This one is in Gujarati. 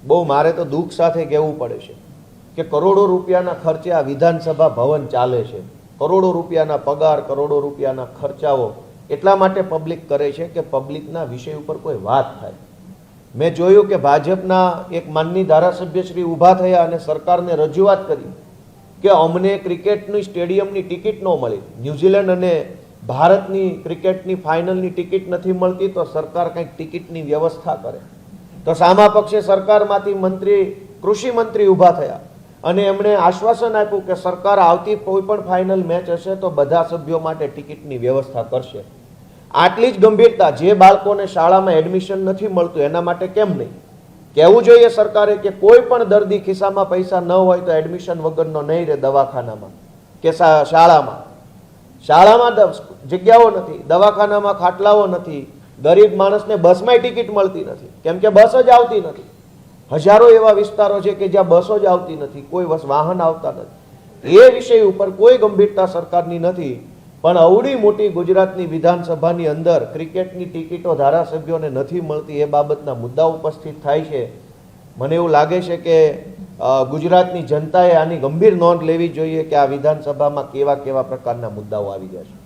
બહુ મારે તો દુઃખ સાથે કહેવું પડે છે કે કરોડો રૂપિયાના ખર્ચે આ વિધાનસભા ભવન ચાલે છે. કરોડો રૂપિયાના પગાર, કરોડો રૂપિયાના ખર્ચાઓ એટલા માટે પબ્લિક કરે છે કે પબ્લિકના વિષય ઉપર કોઈ વાત થાય. મેં જોયું કે ભાજપના એક માનની ધારાસભ્યશ્રી ઊભા થયા અને સરકારને રજૂઆત કરી કે અમને ક્રિકેટની સ્ટેડિયમની ટિકિટ ન મળી, ન્યૂઝીલેન્ડ અને ભારતની ક્રિકેટની ફાઇનલની ટિકિટ નથી મળતી, તો સરકાર કંઈક ટિકિટની વ્યવસ્થા કરે. તો સામા પક્ષે સરકારમાંથી કૃષિ મંત્રી ઊભા થયા અને એમણે આશ્વાસન આપ્યું કે સરકાર આવતી કોઈ પણ ફાઇનલ મેચ હશે તો બધા સભ્યો માટે ટિકિટની વ્યવસ્થા કરશે. આટલી જ ગંભીરતા, જે બાળકોને શાળામાં એડમિશન નથી મળતું એના માટે કેમ નહીં? કહેવું જોઈએ સરકારે કે કોઈ પણ દર્દી ખિસ્સામાં પૈસા ન હોય તો એડમિશન વગરનો નહીં રહે દવાખાનામાં કે શાળામાં. શાળામાં જગ્યાઓ નથી, દવાખાનામાં ખાટલાઓ નથી, ગરીબ માણસને બસમાં ટિકિટ મળતી નથી કેમ કે બસ જ આવતી નથી. હજારો એવા વિસ્તારો છે કે જ્યાં બસો જ આવતી નથી, કોઈ વાહન આવતા નથી. એ વિષય ઉપર કોઈ ગંભીરતા સરકારની નથી. પણ અવડી મોટી ગુજરાતની વિધાનસભાની અંદર ક્રિકેટની ટિકિટો ધારાસભ્યોને નથી મળતી એ બાબતના મુદ્દા ઉપસ્થિત થાય છે. મને એવું લાગે છે કે ગુજરાતની જનતાએ આની ગંભીર નોંધ લેવી જોઈએ કે આ વિધાનસભામાં કેવા કેવા પ્રકારના મુદ્દાઓ આવી જશે.